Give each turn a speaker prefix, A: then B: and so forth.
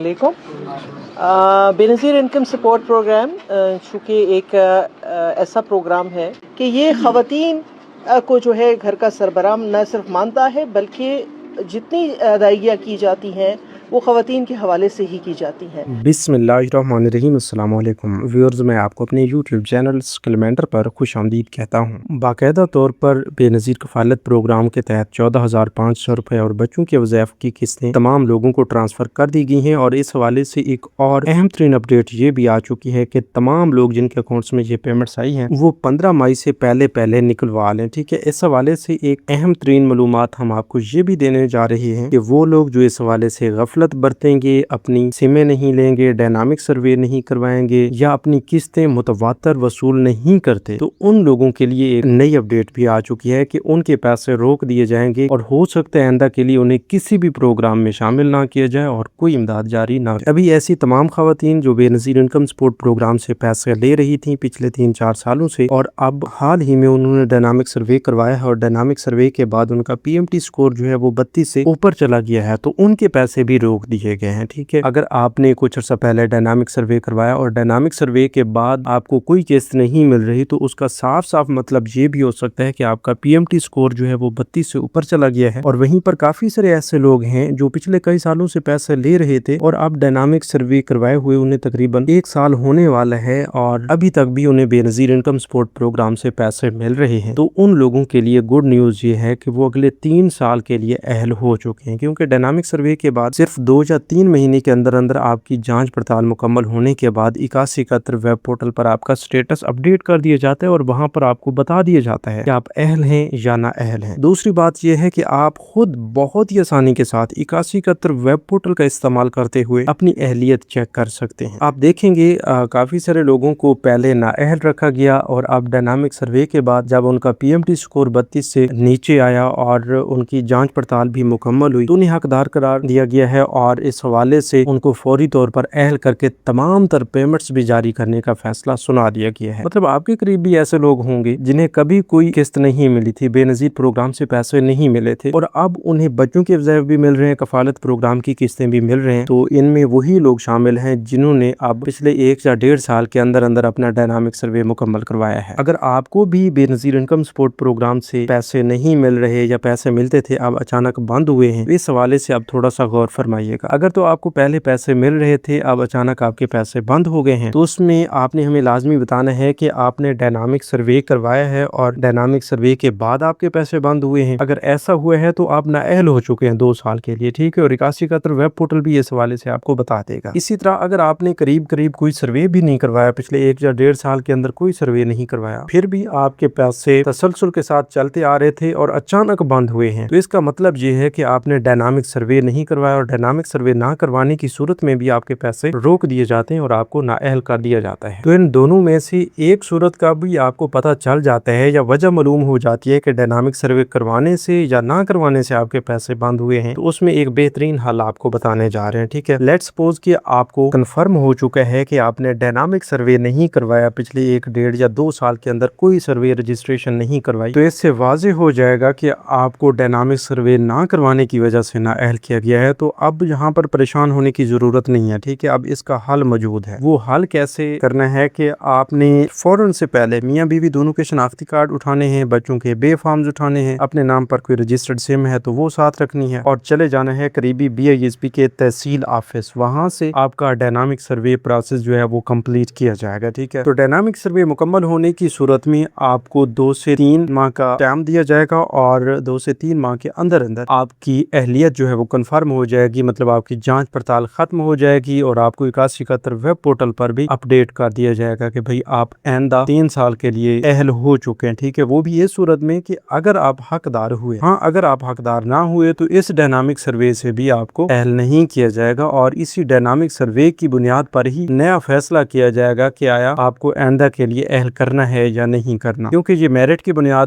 A: علیکم Benazir income support programme چونکہ ایک ایسا پروگرام ہے کہ یہ خواتین کو جو ہے گھر کا سربراہ نہ صرف مانتا ہے بلکہ جتنی ادائیگیاں کی جاتی ہیں وہ خواتین کے حوالے سے ہی کی جاتی ہیں۔
B: بسم اللہ الرحمن الرحیم۔ السلام علیکم ویورز، میں آپ کو اپنے یوٹیوب چینل سکلمنٹر پر خوش آمدید کہتا ہوں۔ باقاعدہ طور پر بے نظیر کفالت پروگرام کے تحت 14,500 روپے اور بچوں کے وظائف کی قسطیں تمام لوگوں کو ٹرانسفر کر دی گئی ہیں، اور اس حوالے سے ایک اور اہم ترین اپڈیٹ یہ بھی آ چکی ہے کہ تمام لوگ جن کے اکاؤنٹس میں یہ پیمنٹس آئی ہیں وہ 15 مئی سے پہلے نکلوا لیں، ٹھیک ہے۔ اس حوالے سے ایک اہم ترین معلومات ہم آپ کو یہ بھی دینے جا رہے ہیں کہ وہ لوگ جو اس حوالے سے غفلت برتیں گے، اپنی سمیں نہیں لیں گے، ڈائنامک سروے نہیں کروائیں گے یا اپنی قسطیں متواتر وصول نہیں کرتے، تو ان لوگوں کے لیے ایک نئی اپڈیٹ بھی آ چکی ہے کہ ان کے پیسے روک دیے جائیں گے، اور ہو سکتا ہے آئندہ کے لیے انہیں کسی بھی پروگرام میں شامل نہ کیا جائے اور کوئی امداد جاری نہ کرے۔ ابھی ایسی تمام خواتین جو بے نظیر انکم سپورٹ پروگرام سے پیسے لے رہی تھیں پچھلے 3-4 سالوں سے، اور اب حال ہی میں انہوں نے ڈائنامک سروے کروایا ہے اور ڈائنامک سروے کے بعد ان کا پی ایم ٹی سکور جو ہے وہ 32 سے اوپر چلا گیا ہے، تو ان کے پیسے بھی روک دیے گئے ہیں، ٹھیک ہے۔ اگر آپ نے کچھ عرصہ پہلے ڈائنامک سروے کروایا اور ڈائنامک سروے کے بعد آپ کو کوئی قسط نہیں مل رہی، تو اس کا صاف مطلب یہ بھی ہو سکتا ہے کہ آپ کا پی ایم ٹی سکور جو ہے وہ 32 سے اوپر چلا گیا ہے۔ اور وہیں پر کافی سارے ایسے لوگ ہیں جو پچھلے کئی سالوں سے پیسے لے رہے تھے اور اب ڈائنامک سروے کروائے ہوئے انہیں تقریباً 1 سال ہونے والا ہے، اور ابھی تک بھی انہیں بے نظیر انکم سپورٹ پروگرام سے پیسے مل رہے ہیں۔ تو ان لوگوں کے لیے گڈ نیوز یہ ہے کہ وہ اگلے 3 سال کے لیے اہل ہو چکے ہیں، کیونکہ ڈائنامک سروے کے بعد صرف 2 یا 3 مہینے کے اندر آپ کی جانچ پڑتال مکمل ہونے کے بعد 8171 ویب پورٹل پر آپ کا سٹیٹس اپڈیٹ کر دیا جاتا ہے، اور وہاں پر آپ کو بتا دیا جاتا ہے کہ آپ اہل ہیں یا نہ اہل ہیں۔ دوسری بات یہ ہے کہ آپ خود بہت ہی آسانی کے ساتھ 8171 ویب پورٹل کا استعمال کرتے ہوئے اپنی اہلیت چیک کر سکتے ہیں۔ آپ دیکھیں گے کافی سارے لوگوں کو پہلے نااہل رکھا گیا، اور اب ڈائنامک سروے کے بعد جب ان کا پی ایم ٹی سکور 32 سے نیچے آیا اور ان کی جانچ پڑتال بھی مکمل ہوئی، تو انہیں حقدار قرار دیا گیا ہے، اور اس حوالے سے ان کو فوری طور پر اہل کر کے تمام تر پیمنٹس بھی جاری کرنے کا فیصلہ سنا دیا گیا ہے۔ مطلب آپ کے قریب بھی ایسے لوگ ہوں گے جنہیں کبھی کوئی قسط نہیں ملی تھی، بے نظیر پروگرام سے پیسے نہیں ملے تھے، اور اب انہیں بچوں کے وظائف بھی مل رہے ہیں، کفالت پروگرام کی قسطیں بھی مل رہے ہیں۔ تو ان میں وہی لوگ شامل ہیں جنہوں نے اب پچھلے 1 یا 1.5 سال کے اندر اپنا ڈائنامک سروے مکمل کروایا ہے۔ اگر آپ کو بھی بے نظیر انکم سپورٹ پروگرام سے پیسے نہیں مل رہے یا پیسے ملتے تھے اب اچانک بند ہوئے ہیں، اس حوالے سے اب تھوڑا سا غور فرمائیے گا۔ اگر تو آپ کو پہلے پیسے مل رہے تھے اب اچانک آپ کے پیسے بند ہو گئے ہیں، تو اس میں آپ نے ہمیں لازمی بتانا ہے کہ آپ نے ڈائنامک سروے کروایا ہے اور ڈائنامک سروے کے بعد آپ کے پیسے بند ہوئے ہیں۔ اگر ایسا ہوا ہے تو آپ نااہل ہو چکے ہیں 2 سال کے لیے، ٹھیک ہے، اور 8171 ویب پورٹل بھی اس حوالے سے آپ کو بتا دے گا۔ اسی طرح اگر آپ نے قریب کوئی سروے بھی نہیں کروایا، پچھلے 1 یا 1.5 سال کے اندر کوئی سروے نہیں کروایا، پھر بھی آپ کے پیسے تسلسل کے ساتھ چلتے آ رہے تھے اور اچانک بند ہوئے ہیں، تو اس کا مطلب یہ ہے کہ آپ نے ڈائنامک سروے نہیں کروایا، اور ڈائنامک سروے نہ کروانے کی صورت میں بھی آپ کے پیسے روک دیے جاتے ہیں اور آپ کو نااہل کر دیا جاتا ہے۔ تو ان دونوں میں سے ایک صورت کا بھی آپ کو پتہ چل جاتا ہے یا وجہ معلوم ہو جاتی ہے کہ ڈائنامک سروے کروانے سے یا نہ کروانے سے آپ کے پیسے بند ہوئے ہیں، تو اس میں ایک بہترین حل آپ کو بتانے جا رہے ہیں، ٹھیک ہے۔ لیٹس سپوز کہ آپ کو کنفرم ہو چکا ہے کہ آپ نے ڈائنامک سروے نہیں کروایا، پچھلے 1, 1.5 یا 2 سال کے اندر کوئی سروے رجسٹریشن نہیں کروائی، تو اس سے واضح ہو جائے گا کہ آپ کو ڈائنامک سروے نہ کروانے کی وجہ سے نااہل کیا گیا ہے۔ تو اب یہاں پر پریشان ہونے کی ضرورت نہیں ہے، ٹھیک ہے۔ اب اس کا حل موجود ہے۔ وہ حل کیسے کرنا ہے کہ آپ نے فوراً سے پہلے میاں بیوی دونوں کے شناختی کارڈ اٹھانے ہیں، بچوں کے بے فارمز اٹھانے ہیں، اپنے نام پر کوئی رجسٹرڈ سم ہے تو وہ ساتھ رکھنی ہے، اور چلے جانا ہے قریبی بی آئی ایس پی کے تحصیل آفس، وہاں سے آپ کا ڈائنامک سروے پروسیس جو ہے وہ کمپلیٹ کیا جائے گا، ٹھیک ہے۔ تو ڈائنامک سروے مکمل ہونے کی صورت میں آپ کو 2 سے 3 ماہ کا ٹائم دیا جائے گا، اور 2 سے 3 ماہ کے اندر آپ کی اہلیت جو ہے وہ کنفرم ہو جائے گی، مطلب آپ کی جانچ پڑتال ختم ہو جائے گی، اور آپ کو 8171 ویب پورٹل پر بھی اپڈیٹ کر دیا جائے گا کہ بھئی آپ آئندہ 3 سال کے لیے اہل ہو چکے ہیں، ٹھیک ہے۔ وہ بھی اس صورت میں کہ اگر آپ حقدار ہوئے، ہاں اگر آپ حقدار نہ ہوئے تو اس ڈائنامک سروے سے بھی آپ کو اہل نہیں کیا جائے گا، اور اسی ڈائنامک سروے کی بنیاد پر ہی نیا فیصلہ کیا جائے گا کہ آیا آپ کو آئندہ کے لیے اہل کرنا ہے یا نہیں کرنا، کیونکہ یہ میرٹ کی بنیاد